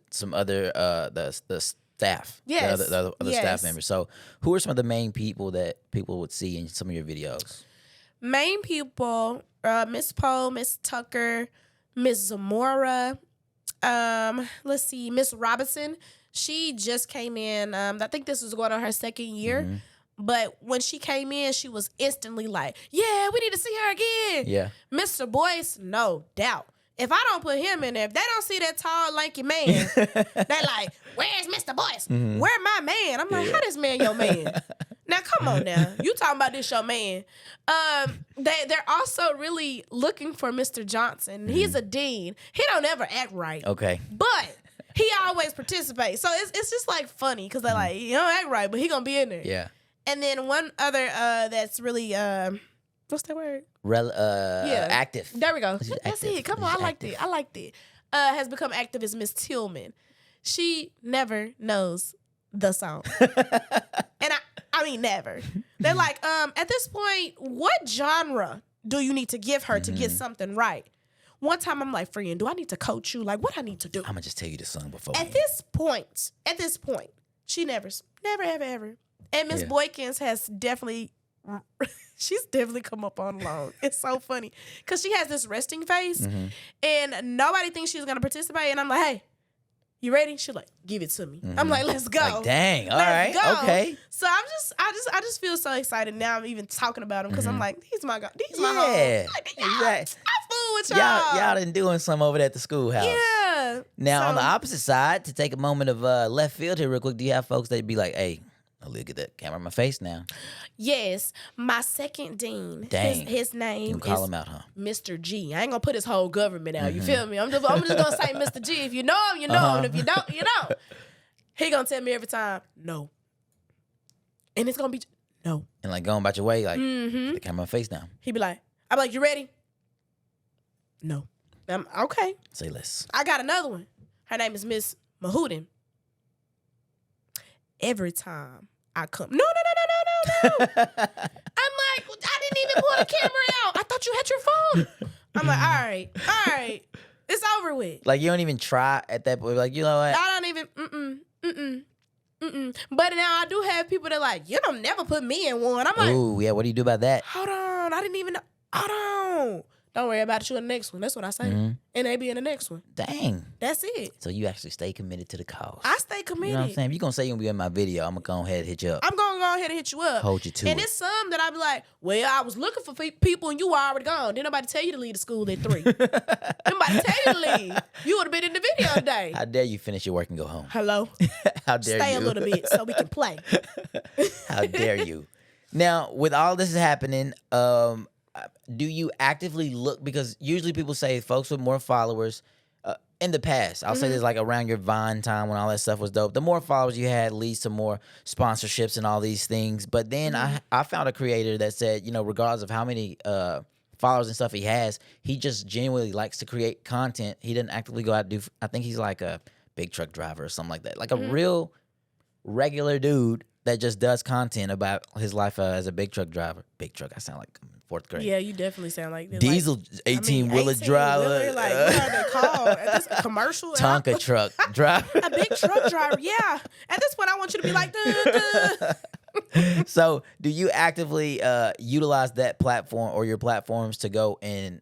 staff. Yes. The other staff members. So who are some of the main people that people would see in some of your videos? Main people, Miss Poe, Miss Tucker, Miss Zamora, let's see, Miss Robinson. She just came in. I think this was going on her 2nd year. But when she came in, she was instantly like, yeah, we need to see her again. Yeah. Mr. Boyce, no doubt. If I don't put him in there, if they don't see that tall, lanky man, they like, where's Mr. Boyce? Where my man? I'm like, how this man your man? Now, come on now. You talking about this your man. They're also really looking for Mr. Johnson. He's a dean. He don't ever act right. Okay. But he always participates. So it's just like funny because they're like, he don't act right, but he gonna be in there. Yeah. And then one other that's really, what's that word? Active. There we go. She's That's active. it. Come on, She's I liked it. I liked it. Has become active as Miss Tillman. She never knows the song. And I mean never. They're like, at this point, what genre do you need to give her to get something right? One time I'm like, friend, do I need to coach you? Like, what I need to do? I'm gonna just tell you the song before. At this point, she never, ever. And Miss Boykins has definitely, she's definitely come up on alone. It's so funny because she has this resting face, and nobody thinks she's gonna participate. And I'm like, hey, you ready? She's like, give it to me. I'm like, let's go. Like, dang, all right, go. okay. So I just feel so excited now. I'm even talking about him because I'm like, these my home. Yeah, Like, exactly. I fool with y'all. Y'all done doing something over there at the schoolhouse. Yeah. Now, on the So- opposite side, to take a moment of left field here real quick, do you have folks that be like, hey, look at that camera in my face now? Yes, my second dean. Dang. His name You call is him out, huh? Mr. G. I ain't gonna put his whole government out. You feel me? I'm just gonna say Mr. G. If you know him, you know him. If you don't, you don't. He gonna tell me every time, no. And it's gonna be no. And like going about your way, like, the camera in my face now. He be like, I'm like, you ready? No. I'm okay. Say less. I got another one. Her name is Miss Mahudin. Every time I come, no. I'm like, I didn't even pull the camera out. I thought you had your phone. I'm like, all right. It's over with. Like, you don't even try at that point. Like, you know what? I don't even, But now I do have people that like, you don't never put me in one. I'm like, Ooh, yeah, what do you do about that? hold on. I didn't even know. Hold on. Don't worry about it. You in the next one. That's what I say. And they be in the next one. Dang. That's it. So you actually stay committed to the cause. I stay committed. You know what I'm saying? If you're going to say you're going to be in my video, I'm going to go ahead and hit you up. I'm going to go ahead and hit you up. Hold you to and it. it's some that I be like, well, I was looking for people and you were already gone. Didn't nobody tell you to leave the school at 3. Nobody tell you to leave. You would have been in the video today. How dare you finish your work and go home? Hello? How dare Stay you? a little bit so we can play. How dare you? Now, with all this happening, do you actively look? Because usually people say folks with more followers, in the past, I'll say this like around your Vine time when all that stuff was dope, the more followers you had leads to more sponsorships and all these things. But then I found a creator that said, you know, regardless of how many followers and stuff he has, he just genuinely likes to create content. He doesn't actively go out and do, I think he's like a big truck driver or something like that. Like a real regular dude that just does content about his life as a big truck driver. Big truck, I sound like I'm in 4th grade. Yeah, you definitely sound like this. Diesel 18-wheeler driver. Like, what are they called? At this commercial? Tonka truck driver. A big truck driver, yeah. At this point, I want you to be like, duh. So, do you actively utilize that platform or your platforms to go and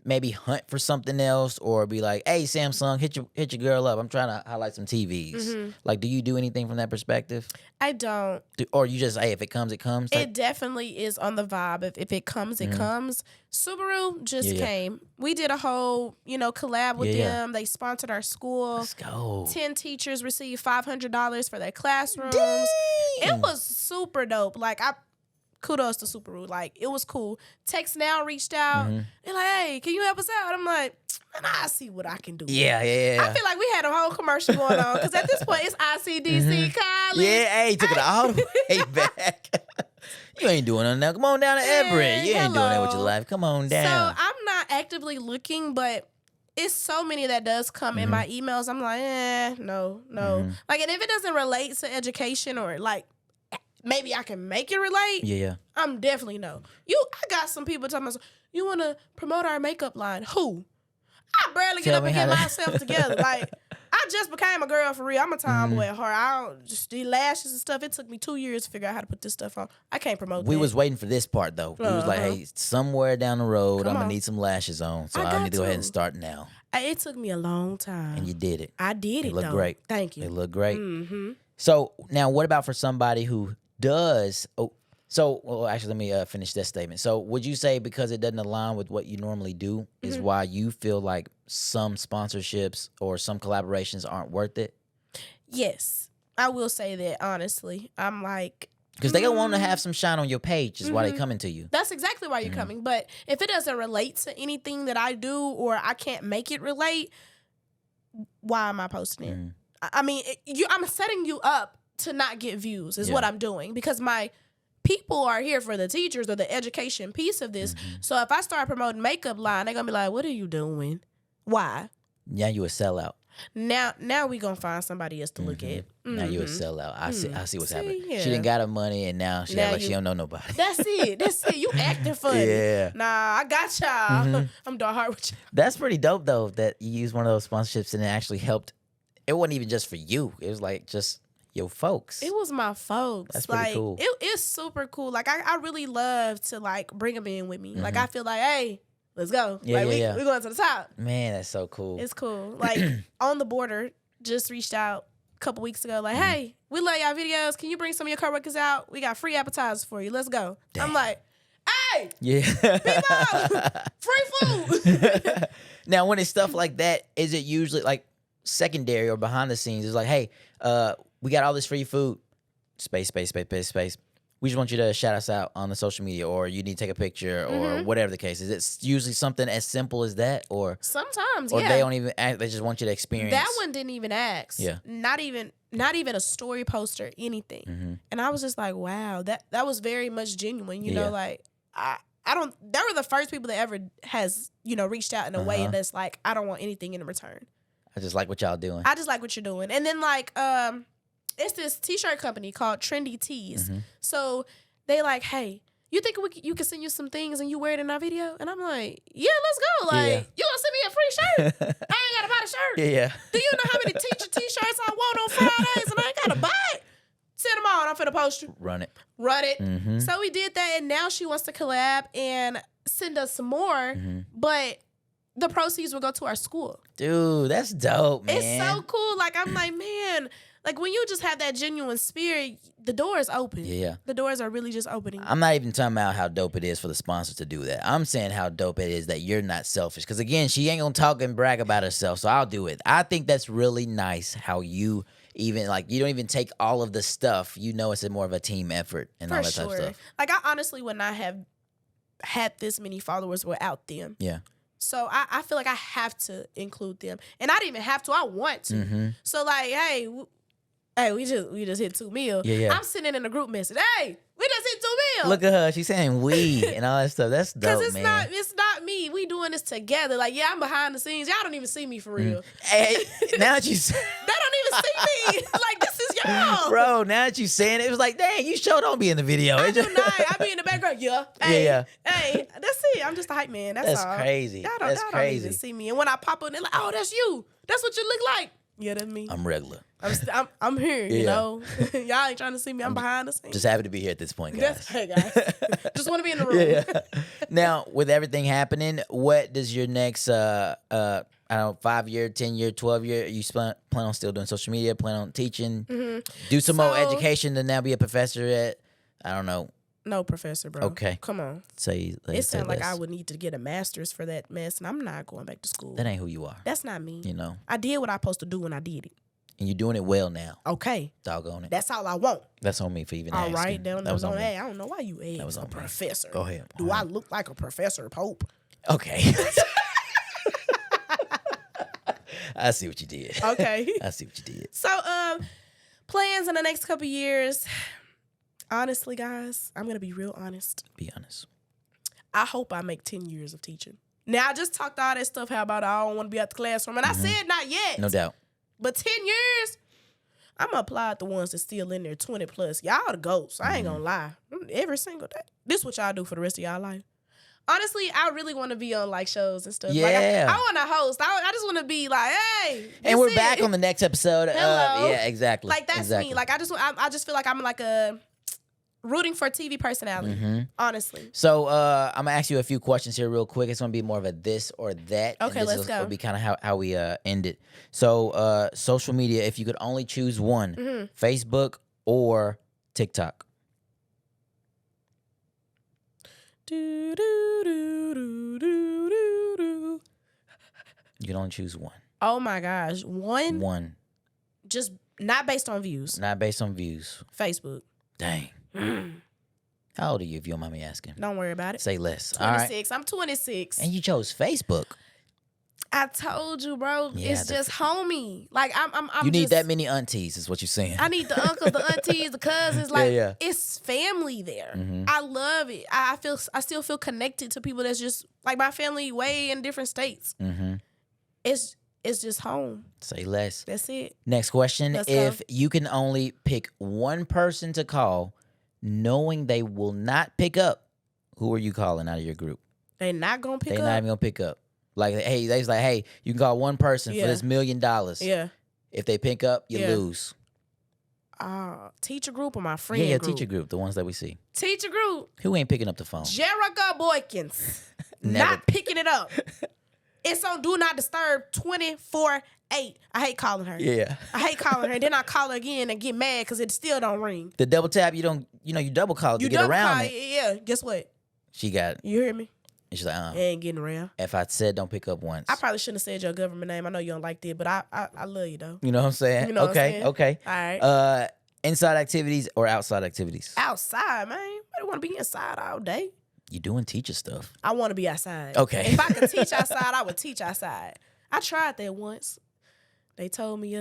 maybe hunt for something else, or be like, hey, Samsung, hit your girl up. I'm trying to highlight some TVs. Like, do you do anything from that perspective? I don't. Or you just, hey, if it comes, it comes? It definitely is on the vibe. If it comes, it comes. Subaru just came. We did a whole, collab with them. They sponsored our school. Let's go. 10 teachers received $500 for their classrooms. Dang. It was super dope. Like, kudos to Subaru. Like, it was cool. Text Now reached out. They're like, hey, can you help us out? I'm like, man, I see what I can do. Yeah. I feel like we had a whole commercial going on because at this point, it's ICDC college. Yeah, hey, took it all the way back. You ain't doing nothing now. Come on down to Everett. You ain't doing that with your life. Come on down. So I'm not actively looking, but it's so many that does come in my emails. I'm like, no. Like, and if it doesn't relate to education or like, maybe I can make it relate. Yeah. I'm definitely no. I got some people telling me, you want to promote our makeup line? Who? I barely get up and get myself together. Like, I just became a girl for real. I'm a tomboy at heart. I don't just the lashes and stuff. It took me 2 years to figure out how to put this stuff on. I can't promote that. We was waiting for this part though. We was like, hey, somewhere down the road, I'm gonna need some lashes on. So I need to go ahead and start now. It took me a long time. And you did it. I did it. It looked though. great. Thank you. It looked great. So now, what about for somebody who does? Oh, So, well, actually, let me finish that statement. So, would you say because it doesn't align with what you normally do is why you feel like some sponsorships or some collaborations aren't worth it? Yes, I will say that honestly. I'm like, because they don't want to have some shine on your page is why they coming to you. That's exactly why you're coming. But if it doesn't relate to anything that I do or I can't make it relate, why am I posting it? I mean, I'm setting you up to not get views is what I'm doing, because my people are here for the teachers or the education piece of this. So if I start promoting makeup line, they're going to be like, what are you doing? Why? Yeah, you a sellout. Now we gonna find somebody else to look at. Now you a sellout. I see what's happening. Yeah. She didn't got her money and now she act like she don't know nobody. That's it. You acting funny. Yeah. Nah, I got y'all. I'm doing hard with you. That's pretty dope though that you used one of those sponsorships and it actually helped. It wasn't even just for you. It was like just your folks. It was my folks. That's pretty cool. It's super cool. Like I really love to like bring them in with me. Like I feel like, hey, let's go. Yeah, we're going to the top. Man, that's so cool. It's cool. Like On the Border just reached out a couple weeks ago. Like, hey, we love y'all videos. Can you bring some of your coworkers out? We got free appetizers for you. Let's go. Damn. I'm like, hey, people, free food. Now, when it's stuff like that, is it usually like secondary or behind the scenes? It's like, hey, we got all this free food. Space. We just want you to shout us out on the social media, or you need to take a picture, or whatever the case is. It's usually something as simple as that, or sometimes, or they don't even ask, they just want you to experience. That one didn't even ask. Yeah, not even a story post or anything. And I was just like, wow, that was very much genuine. You know, like I don't. They were the first people that ever has reached out in a way that's like, I don't want anything in return. I just like what y'all doing. I just like what you're doing, and then like it's this t-shirt company called Trendy Tees. So they like, hey, you think you can send you some things and you wear it in our video? And I'm like, yeah, let's go. Like, you gonna send me a free shirt? I ain't gotta buy the shirt. Yeah. Do you know how many teacher t-shirts I want on Fridays and I ain't gotta buy it? Send them on. I'm finna post you. Run it. So we did that, and now she wants to collab and send us some more, but the proceeds will go to our school. Dude, that's dope, man. It's so cool. Like, I'm like, man, like when you just have that genuine spirit, the doors open. Yeah. The doors are really just opening. I'm not even talking about how dope it is for the sponsor to do that. I'm saying how dope it is that you're not selfish. Because again, she ain't gonna talk and brag about herself, so I'll do it. I think that's really nice how you even like you don't even take all of the stuff. You know, it's more of a team effort and all that type of stuff. Like I honestly would not have had this many followers without them. Yeah. So I feel like I have to include them, and I didn't even have to. I want to. So like, hey, we just hit 2 mil. Yeah. I'm sitting in a group message. Hey, we just hit 2 mil. Look at her. She's saying we and all that stuff. That's dope, it's man. It's not me. We doing this together. Like, yeah, I'm behind the scenes. Y'all don't even see me for real. Hey, now that you they don't even see me. Like, this is y'all. Bro, now that you saying it, it was like, dang, you sure don't be in the video. I do not. I be in the background. Yeah. Hey, yeah. Hey, that's it. I'm just a hype man. That's all. Crazy. Y'all That's crazy. Don't even see me. And when I pop up, they're like, oh, that's you. That's what you look like. Yeah, that's me. I'm regular. I'm here, you know. Y'all ain't trying to see me. I'm behind the scenes. Just happy to be here at this point, guys. Hey, guys. Just want to be in the room. Yeah. Now, with everything happening, what does your next, I don't know, 5-year, 10-year, 12-year, you plan on still doing social media, plan on teaching, do some more education to now be a professor at, I don't know. No, professor, bro. Okay. Come on. It sounds like I would need to get a master's for that mess, and I'm not going back to school. That ain't who you are. That's not me. You know. I did what I supposed to do when I did it. And you're doing it well now. Okay. Doggone it. That's all I want. That's on me for even asking. All right. That was on me. I don't know why you asked. That was on a professor. Go ahead. Do I look like a Professor Pope? Okay. I see what you did. Okay. I see what you did. So, plans in the next couple years. Honestly, guys, I'm going to be real honest. Be honest. I hope I make 10 years of teaching. Now, I just talked all that stuff how about I don't want to be at the classroom. And I said not yet. No doubt. But 10 years, I'm going to apply at the ones that's still in there 20 plus. Y'all the ghosts. I ain't going to lie. Every single day. This is what y'all do for the rest of y'all life. Honestly, I really want to be on like shows and stuff. Yeah. Like, I want to host. I just want to be like, hey. And we're back on the next episode. Hello. Yeah, exactly. Like, that's me. Like, I just feel like I'm like a rooting for TV personality, honestly. So I'm going to ask you a few questions here real quick. It's going to be more of a this or that. Okay, let's go. It'll be kind of how we end it. So social media, if you could only choose one, Facebook or TikTok? Do, do, do, do, do, do, do. You can only choose one. Oh my gosh. One. Just not based on views. Not based on views. Facebook. Dang. How old are you, if you don't mind me asking? Don't worry about it. Say less. 26. I'm 26. And you chose Facebook. I told you, bro. Yeah, it's just homie. Like I'm you need just, that many aunties, is what you're saying. I need the uncles, the aunties, the cousins. Like yeah. it's family there. Mm-hmm. I love it. I still feel connected to people that's just like my family way in different states. Mm-hmm. It's just home. Say less. That's it. Next question. Let's if go. you can only pick one person to call, knowing they will not pick up, who are you calling out of your group? They not gonna pick They're up. not even gonna pick up. Like, hey, they was like, hey, you can call one person for this $1 million. Yeah. If they pick up, you Yeah. lose. Teacher group or my friend Yeah, group? teacher group, the ones that we see. Teacher group. Who ain't picking up the phone? Jerica Boykins. Never. Not picking it up. It's on Do Not Disturb 24/8. I hate calling her. Yeah. I hate calling her. Then I call her again and get mad because it still don't ring. The double tap, you double call it to get around it. Yeah. Guess what? She got it. You hear me? And she's like, It ain't getting around. if I said don't pick up once. I probably shouldn't have said your government name. I know you don't like that, but I love you though. You know what I'm saying? You know what I'm okay, saying? okay. All right. Inside activities or outside activities? Outside, man. I don't want to be inside all day. You doing teacher stuff. I want to be outside. Okay. If I could teach outside, I would teach outside. I tried that once. They told me,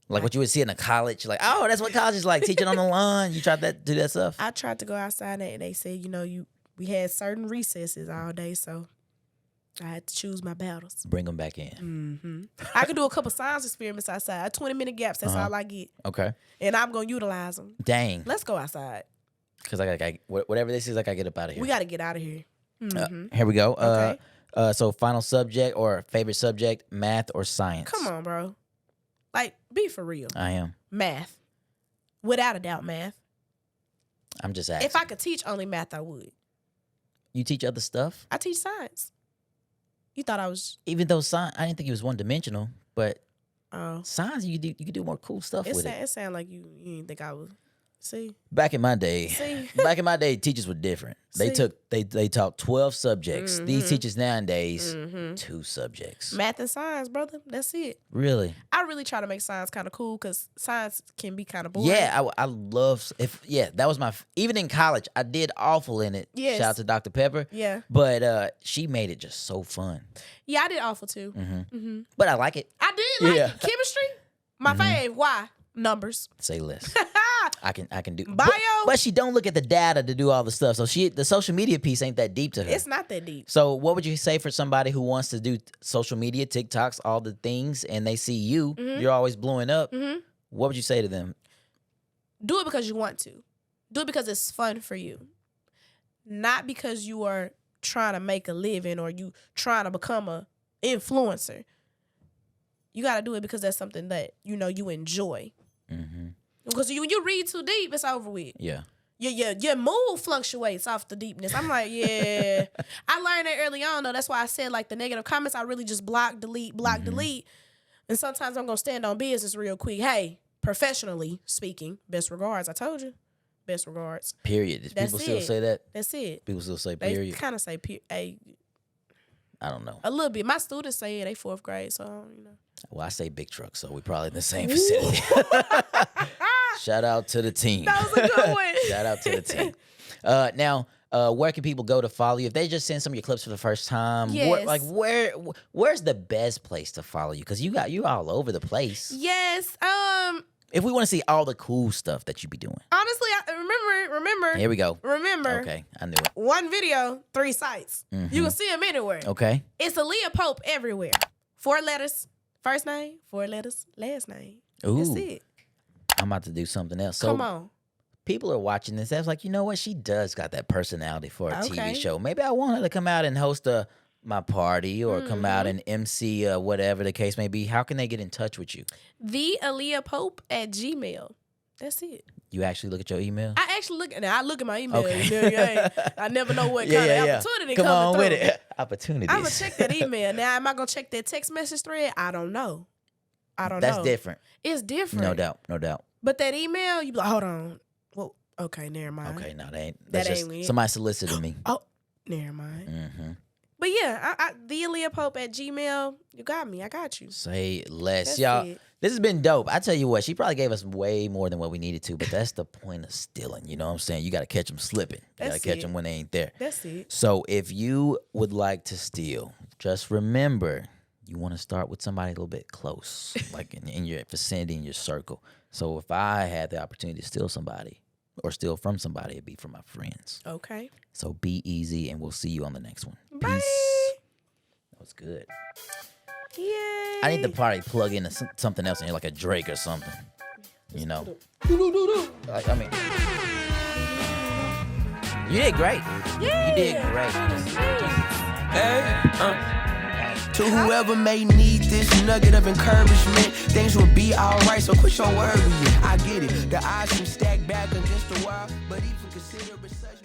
Like what you would see in a college. Like, oh, that's what college is like, teaching on the lawn. You tried that, do that stuff? I tried to go outside and they said, we had certain recesses all day, so I had to choose my battles. Bring them back in. Mm-hmm. I could do a couple science experiments outside, 20-minute gaps. That's all I get. Okay. And I'm going to utilize them. Dang. Let's go outside. Because whatever this is, I got to get up out of here. We got to get out of here. Mm-hmm. Here we go. Okay. So final subject or favorite subject, math or science? Come on, bro. Like, be for real. I am. Math. Without a doubt, math. I'm just asking. If I could teach only math, I would. You teach other stuff? I teach science. You thought I was... Even though science, I didn't think it was one-dimensional, but Oh. science, you could do more cool stuff with it. It sound like you didn't think I was... See? Back in my day, See? teachers were different. They See? they taught 12 subjects. These Mhm. teachers nowadays, Mm-hmm. 2 subjects. Math and science, brother. That's it. Really? I really try to make science kind of cool because science can be kind of boring. Yeah, I love that was even in college, I did awful in it. Yes. Shout out to Dr. Pepper. Yeah. But she made it just so fun. Yeah, I did awful too. Mm-hmm. But I like it. I did like Yeah. it. Chemistry. My fave. Why? Numbers. Say less. I can do Bio? but she don't look at the data to do all the stuff. So the social media piece ain't that deep to her. It's not that deep. So what would you say for somebody who wants to do social media, TikToks, all the things, and they see you, you're always blowing up. Mhm. What would you say to them? Do it because you want to. Do it because it's fun for you. Not because you are trying to make a living or you trying to become a influencer. You got to do it because that's something that, you enjoy. Mm-hmm. Because when you read too deep, it's over with. Yeah. Your mood fluctuates off the deepness. I'm like, yeah. I learned that early on, though. That's why I said, like, the negative comments, I really just block, delete. And sometimes I'm going to stand on business real quick. Hey, professionally speaking, best regards. I told you. Best regards. Period. That's People still it. say that? That's it. People still say They period? kind of say, I don't know. a little bit. My students say it. They 4th grade, so, Well, I say big truck, so we're probably in the same vicinity. Shout out to the team. That was a good one. Shout out to the team. Now, where can people go to follow you? If they just send some of your clips for the first time, Yes. where's the best place to follow you? Because you're all over the place. Yes. If we want to see all the cool stuff that you be doing. Honestly, remember. Here we go. Remember. Okay, I knew it. One video, 3 sites. You can see them anywhere. Okay. It's Alia Pope everywhere. 4 letters, first name, 4 letters, last name. Ooh. That's it. I'm about to do something else. So Come on. people are watching this. I was like, you know what? She does got that personality for a Okay. TV show. Maybe I want her to come out and host my party or come out and MC whatever the case may be. How can they get in touch with you? The Alia Pope at Gmail. That's it. You actually look at your email? I actually look at my email. Okay. You know, I never know what kind of opportunity Come coming on through. with it. Opportunities. I'm going to check that email. Now, am I going to check that text message thread? I don't know. That's different. It's different. No doubt. But that email, you be like, hold on. Well, Okay, never mind. Okay, no, that ain't. That That's ain't just it. somebody solicited me. Oh, never mind. Mm-hmm. But yeah, the Alia Pope at Gmail. You got me. I got you. Say less, That's y'all. it. This has been dope. I tell you what, she probably gave us way more than what we needed to, but that's the point of stealing. You know what I'm saying? You got to catch them slipping. You got to That's catch it. them when they ain't there. That's it. So if you would like to steal, just remember you want to start with somebody a little bit close, like in your vicinity, in your circle. So if I had the opportunity to steal somebody or steal from somebody, it'd be from my friends. Okay. So be easy, and we'll see you on the next one. Bye. Peace. That was good. Yay. I need to probably plug in something else in here, like a Drake or something. You know? I mean, you did great. Yeah. You did great. To whoever may need this nugget of encouragement, things will be alright, so quit your worrying. I get it, the odds seem stacked back against the wall, but even consider it such